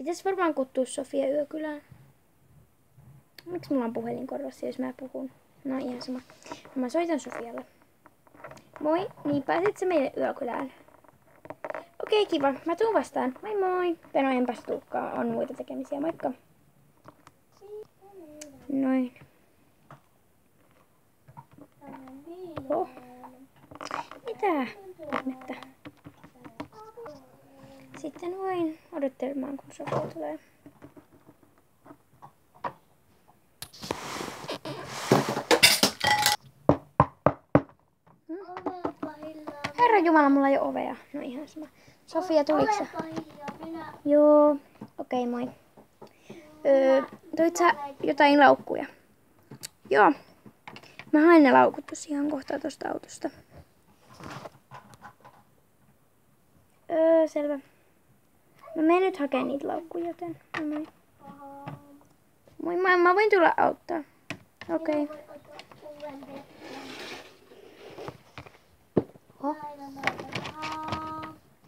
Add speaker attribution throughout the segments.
Speaker 1: Pitäis varmaan kuttua Sofia yökylään. Miksi mulla on puhelin korvassa, jos mä puhun? No ihan sama. Mä soitan Sofialle. Moi, niin pääsitkö meille yökylään? Okei, kiva. Mä tuun vastaan. Moi moi. No enpäs tuukaan. On muita tekemisiä. Moikka. Noin. Oh. Mitä? Ihmettä. Sitten voin odottelemaan, kun Sofia tulee. Herra Jumala, mulla ei ole ovea. No ihan sama. Sofia, tuliko sä? Joo. Okei, moi. Toit sä jotain laukkuja? Joo. Mä hain ne laukut tosiaan kohta tosta autosta. Selvä. Mä menen nyt hakemaan niitä laukkuja, joten moi. Moi, mä voin tulla auttaa. Okei. Okay.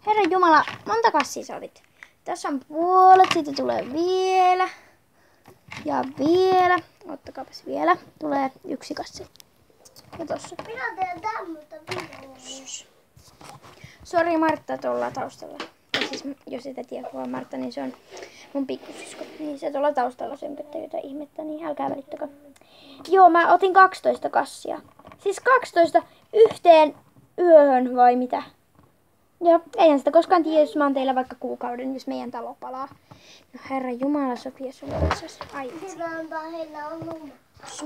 Speaker 1: Herra Jumala, monta kassia sä otit? Tässä on puolet, sitten tulee vielä. Ja vielä. Ottakaapas vielä. Tulee yksi kassi. Ja tossa.
Speaker 2: Minä teen tämmöistä videoa.
Speaker 1: Sori Martta tuolla taustalla. Ja siis, jos et tiedä kuva Martta, niin se on mun pikkusisko. Niin se tuolla taustalla sömpöttää jotain ihmettä, niin älkää välittäkö. Joo, mä otin 12 kassia. Siis 12 yhteen yöhön vai mitä? Joo, eihän sitä koskaan tiedä, jos mä oon teillä vaikka kuukauden, jos meidän talo palaa. No herra Jumala, Sofia sun kanssa. Ai vitsi.
Speaker 2: Hyvä antaa heillä on lumma.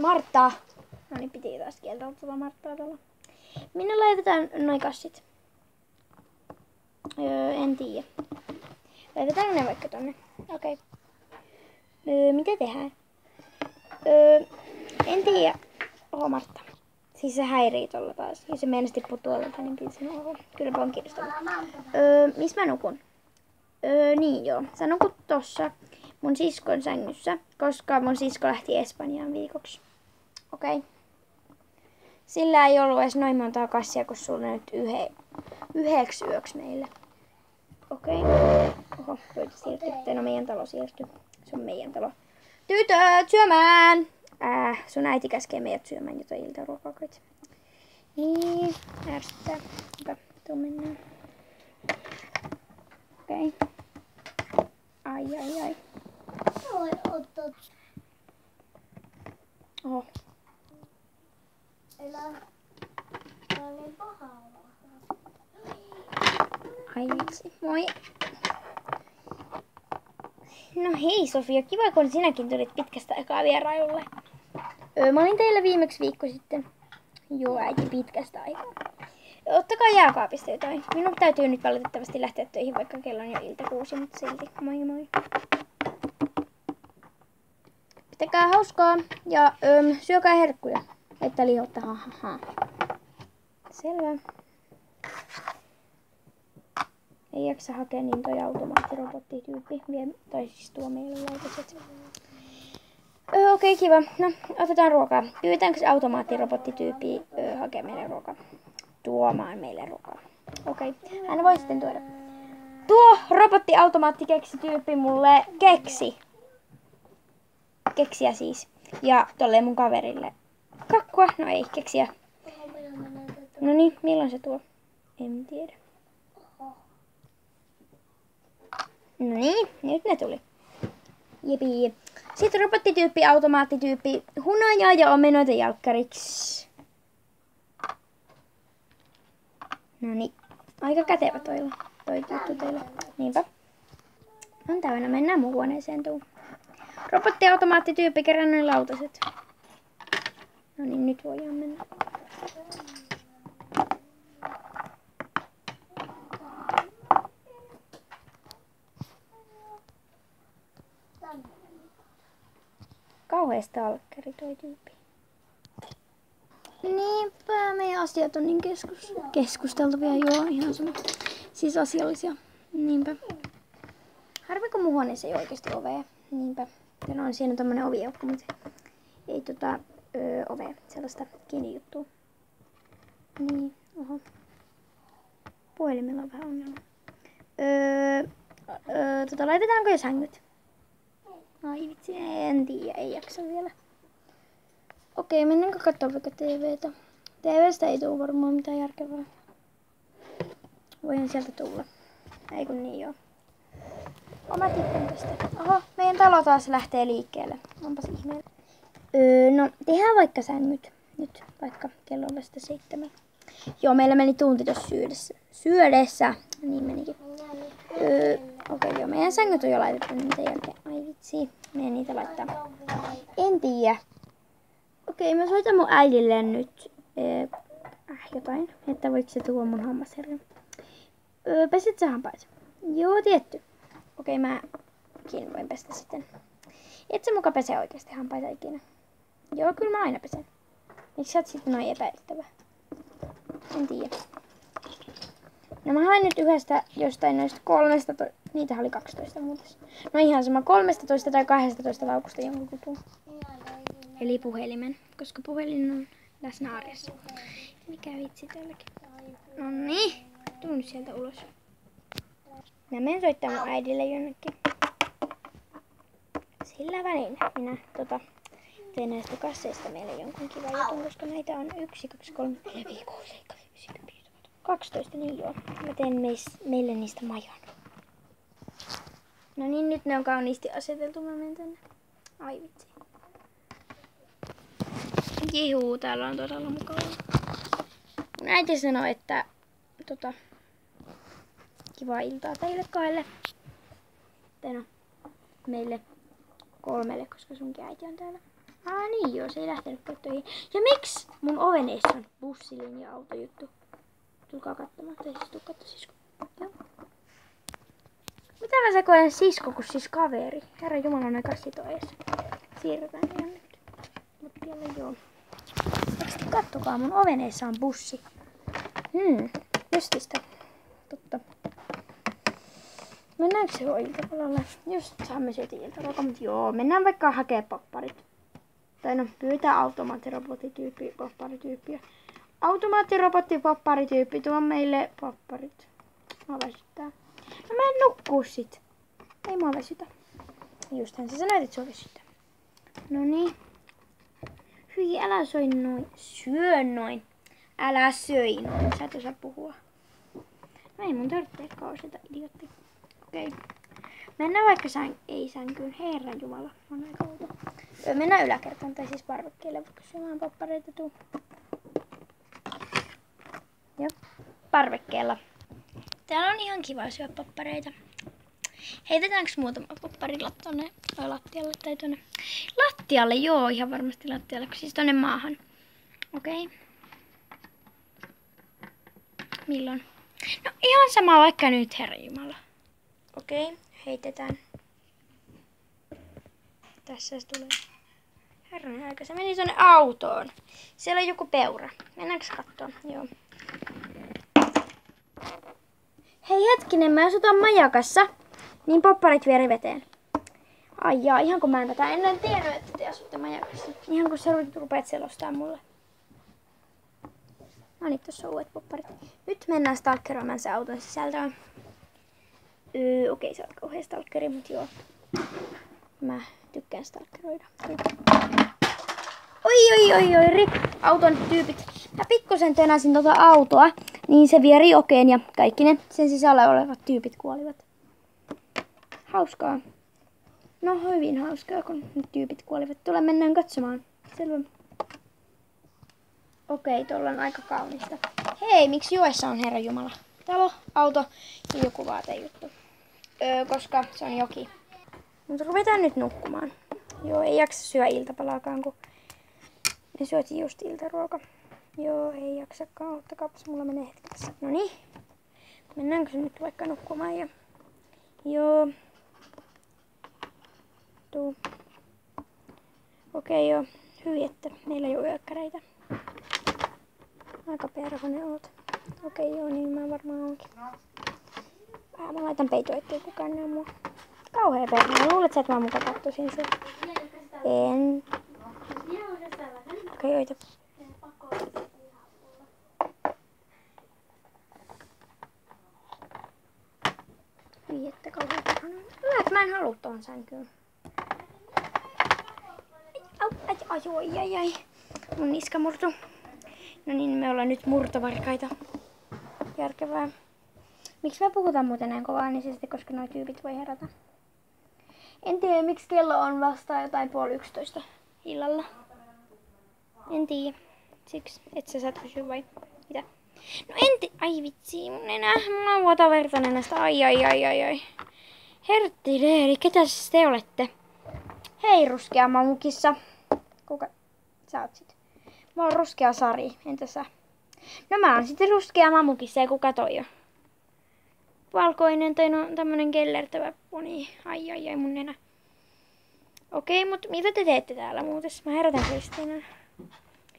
Speaker 1: Martta. No niin, piti taas kieltää tuota Marttaa tuolla. Minne laitetaan noi kassit? En tiedä. Laitetaan ne vaikka tonne. Okei. Mitä tehdään? En tiedä. Oho Martta. Siis se häirii tolla taas. Jos se meinasi tippuu tuolta, niin piti sanoa oho. Kylläpä on kiinnostavaa. Missä mä nukun? Niin joo. Sä nukut tossa mun siskon sängyssä, koska mun sisko lähti Espanjaan viikoksi. Okei. Sillä ei ollut edes noin montaa kassia, kun sulla on nyt yhdeksi yöksi meille. Okei. Oho, pöytä siirtyy. No meidän talo siirtyy. Se on meidän talo. Tytöt, syömään! Sun äiti käskee meidät syömään jotain iltaruokaa. Niin, ärsyttää. Hyvä, tuu mennään. Okei. Ai.
Speaker 2: Voi ottaa.
Speaker 1: Oho.
Speaker 2: Elä. Tää on niin pahaa.
Speaker 1: Ai vitsi, moi. No hei Sofia, kiva kun sinäkin tulit pitkästä aikaa vierailulle. Mä olin teillä viimeksi viikko sitten. Joo äiti, pitkästä aikaa. Ottakaa jääkaapista jotain. Minun täytyy nyt valitettavasti lähteä töihin, vaikka kello on jo ilta 6, mutta silti. Moi moi. Pitäkää hauskaa ja syökää herkkuja, että lihotta. Ha. Selvä. Ei jaksa hakea niin toi automaattirobottityyppi. Tai siis tuo meille lautaset. Okei, kiva. No, otetaan ruokaa. Pyydetäänkö se automaattirobottityyppi hakea meille ruokaa? Tuomaan meille ruokaa. Okei. Hän voi sitten tuoda. Tuo robotti-automaatti-keksityyppi mulle keksi. Keksiä siis. Ja tolleen mun kaverille. Kakkua. No ei, keksiä. No niin, milloin se tuo? En tiedä. No niin, nyt ne tuli. Jepi. Sitten robottityyppi, automaattityyppi, hunajaa ja omenoita jalkkariksi. No niin, aika kätevä toi juttu teille. Niinpä. On täynnä, mennään mun huoneeseen tuu. Robotti, automaattityyppi, kerran noin lautaset. No niin, nyt voidaan mennä. Kauheesta alkkari toi tyyppi. Niinpä, meidän asiat on niin keskusteltavia, joo, ihan sama. Siis asiallisia. Niinpä. Harmi kun mun huoneessa ei oikeesti ovea. Niinpä. Ja on siinä tommonen oviaukko, mutta ei ovea. Sellaista kiinni juttua. Niin, oho. Puhelimella on vähän ongelma. Laitetaanko jo sängyt? Ai vitsi, en tiedä, ei jaksa vielä. Okei, mennäänkö katsomaan vaikka TVtä? TVstä ei tule varmaan mitään järkevää. Voihan sieltä tulla. Ei kun niin joo. Mä tippun tästä. Oho, meidän talo taas lähtee liikkeelle. Onpas ihmeellä. No, tehdään vaikka sängyt. Nyt vaikka kello on vasta 7. Joo, meillä meni tunti tuossa syödessä. Niin menikin. Okei, joo, meidän sängyt on jo laitettu niitä jälkeen. Ai vitsi, meidän niitä laittaa. En tiedä. Okei, mä soitan mun äidille nyt jotain, että voiko se tuoda mun hammasherjan. Pesit sä hampaat? Joo, tietty. Okei, mäkin voin pestä sitten. Et sä muka pese oikeasti hampaita ikinä? Joo, kyllä mä aina pesen. Miksi sä oot sitten noin epäilyttävä? En tiedä. No mä hain nyt yhdestä jostain noista 13, niitä oli 12 muuten. No ihan sama 13 tai 12 laukusta jonkun kutun. Eli puhelimen, koska puhelin on läsnä arjessa. Mikä vitsi tälläkin. No niin, tuun sieltä ulos. Mä menen soittaa mun äidille jonnekin. Sillä välin minä teen näistä kasseista meille jonkun kivan jutun, koska näitä on 1, 2, 3, 4, 5, 6, 7, 8, 9, 10, 12, niin joo. Mä teen meille niistä majan. No niin, nyt ne on kauniisti aseteltu. Mä menen tänne. Ai vitsi. Jihuu, täällä on todella mukavaa. Mun äiti sanoi, että kivaa iltaa teille 2. Tai no, meille 3, koska sunkin äiti on täällä. Niin joo, se ei lähtenytkään töihin. Ja miksi mun oveneissa on bussilinja-autojuttu? Tulkaa katsomaan, tai siis tuu katso sisko. Joo. Mitä mä sekoilen sisko, kun siis kaveri? Herra Jumala, noin kassit on ees. Siirretään ne jonnekin. Lattialle joo. Teksti kattokaa, mun oveneissa on bussi. Justista. Totta. Mennäänkö se iltapalalle? Just saamme syötyä iltaruokaa, mutta joo, mennään vaikka hakee popparit. Tai no, pyytää automaattirobottityyppi, popparityyppiä. Automaattirobotti, popparityyppi, tuo meille popparit. Mua väsyttää. No mä en nukkuu sit. Ei mua väsytä. Justhän sä sanoit, että sua väsyttää. Noniin. Hyi, älä söi noin. Syö noin. Älä söi noin. Sä et osaa puhua. No ei mun tarvitsekaan osata, idiotti. Okei. Mennään vaikka sänkyyn. Herran Jumala. On aika outo. Mennään yläkertaan, tai siis parvekkeelle, vaikka syömään poppareita tuu. Joo. Parvekkeella. Täällä on ihan kiva syödä poppareita. Heitetäänkö muutama poppari tonne lattialle tai tonne? Lattialle, joo, ihan varmasti lattialle, siis tonne maahan. Okei. Milloin? No ihan sama vaikka nyt, Herra Jumala. Okei, heitetään. Tässä se tulee. Herran aika, se meni tonne autoon. Siellä on joku peura. Mennäänkö katsomaan? Joo. Hei hetkinen, mä asutan majakassa. Niin popparit vieri veteen. Ai jaa, ihan kun mä en tätä ennen tiennyt, että te asutte majakassa. Ihan kun sä rupeat selostaa mulle. No niin, tossa on uudet popparit. Nyt mennään stalkeroimaan se auton sisältöön. Okei, se on kauhean stalkeri, mutta joo. Mä tykkään stalkeroida. Oi, auton tyypit. Mä pikkusen tönäsin autoa, niin se vieri jokeen ja kaikki ne sen sisällä olevat tyypit kuolivat. Hauskaa. No hyvin hauskaa, kun nyt tyypit kuolivat. Tule mennään katsomaan. Selvä. Okei, tuolla on aika kaunista. Hei, miksi joessa on Herra Jumala? Talo, auto ja joku vaatejuttu. Koska se on joki. Mutta ruvetaan nyt nukkumaan. Joo, ei jaksa syödä iltapalaakaan, kun me syötiin just iltaruoka. Joo, ei jaksakaan. Ottakaapas, mulla menee hetki tässä. Noniin. Mennäänkö se nyt vaikka nukkumaan ja... Joo. Tuu. Okei, joo. Hyvin, että meillä ei ole yökkäreitä. Aika perhonen oot. Okei, joo, niin mä varmaan onkin. Mä laitan peitoa, ettei kukaan näe mua. Kauhea perhonen. Luulet sä, että mä muka kattosin sen? En. Okei, oita. Hyi, että kauhea. en halua tuohon sänkyyn. Ai. Mun niska murtu. No niin, me ollaan nyt murtovarkaita. Järkevää. Miksi me puhutaan muuten näin kovaa, niin sitten koska nuo tyypit voi herätä. En tiedä, miksi kello on vasta jotain 10:30 illalla. En tiedä. Siksi, et sä saat kysyä vai mitä? No ai vitsi, mun nenä. Mulla on vuotaa verta nenästä. Ai. Herttileeri, ketäs te olette? Hei, ruskea mamukissa. Kuka sä oot sit? Mä oon ruskea Sari, entä sä? No mä oon sitten ruskea mamukissa ja kuka toi on? Valkoinen tai no tämmönen kellertävä poni. Ai mun nenä. Okei, mut mitä te teette täällä muuten? Mä herätän Kristiinan.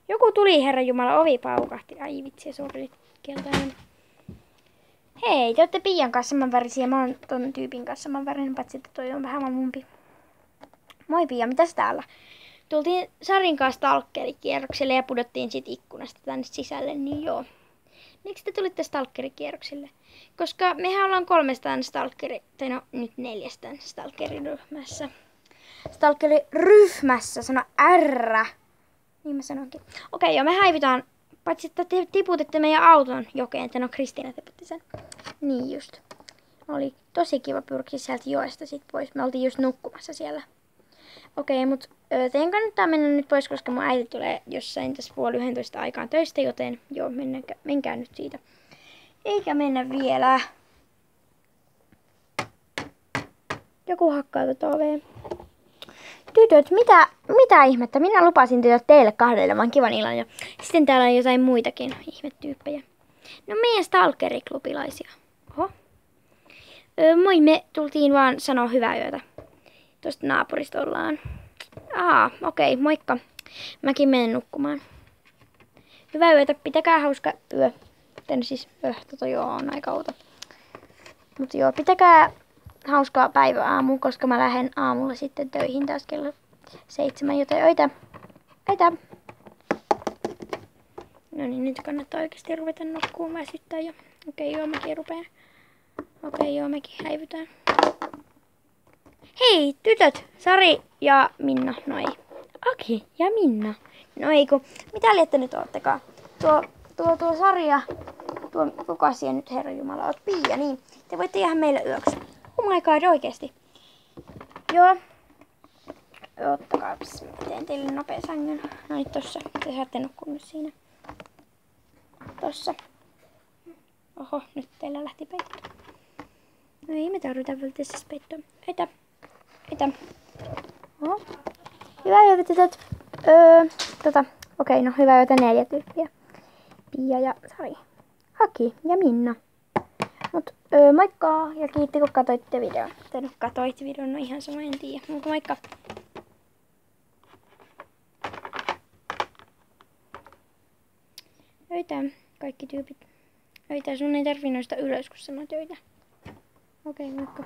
Speaker 1: Joku tuli, Herran Jumala, ovi paukahti. Ai vitsi, se oli keltainen. Hei, te ootte Pian kanssa samanvärisiä. Mä oon ton tyypin kanssa samanvärinen, paitsi että toi on vähän mumpi. Moi Pia, mitäs täällä? Tultiin Sarin kanssa stalkerikierrokselle ja pudottiin sit ikkunasta tänne sisälle, niin joo. Miksi te tulitte stalkerikierrokselle? Koska mehän ollaan 3 tai no nyt 4 stalkeriryhmässä. Stalkeriryhmässä, sano R. Niin mä sanonkin. Okei, joo, me häivytään. Paitsi että te tiputitte meidän auton jokeen, että no Kristiina tiputti sen. Niin just. Oli tosi kiva pyrkiä sieltä joesta sit pois. Me oltiin just nukkumassa siellä. Okei, mut teidän kannattaa mennä nyt pois, koska mun äiti tulee jossain tässä 10:30 aikaan töistä, joten joo, menkää nyt siitä. Eikä mennä vielä. Joku hakkaa tota ovea. Tytöt, mitä ihmettä? Minä lupasin tytöt teille 2 vaan kivan illan ja sitten täällä on jotain muitakin ihmetyyppejä. No meidän stalkeriklubilaisia. Oho. Moi, me tultiin vaan sanoa hyvää yötä. Tuosta naapurista ollaan. Okei, moikka. Mäkin menen nukkumaan. Hyvää yötä, pitäkää hauska yö. Siis joo, on aika outo. Mut joo, pitäkää hauskaa päiväaamu, koska mä lähden aamulla sitten töihin taas kello 7, joten öitä. No niin, nyt kannattaa oikeasti ruveta nukkuun väsyttää jo. Okei, joo, mäkin rupean. Okei, joo, mekin häivytään. Hei, tytöt! Sari ja Minna, no ei. Aki ja Minna. No ei kun, mitä liette nyt oottekaan? Tuo Sari ja kuka siellä nyt, Herran Jumala, oot Pia, niin. Te voitte jäädä meille yöksi. Oh my god, oikeesti. Joo. Ottakaapas, mä teen teille nopea sängyn. No niin, tossa. Te saatte nukkua nyt siinä. Tossa. Oho, nyt teillä lähti peitto. No ei me tarvita välttämättä siis peittoa. Eitä. Oho. Hyvää yötä, tytöt. Okei, no hyvää yötä 4 tyyppiä. Pia ja Sari. Aki ja Minna. Mut moikka ja kiitti kun katsoitte videon. Te nyt katsoit videon, no ihan sama, en tiedä. Mutta moikka. Öitä, kaikki tyypit. Öitä, sun ei tarvii noista ylös, kun sanoit öitä. Okei, moikka.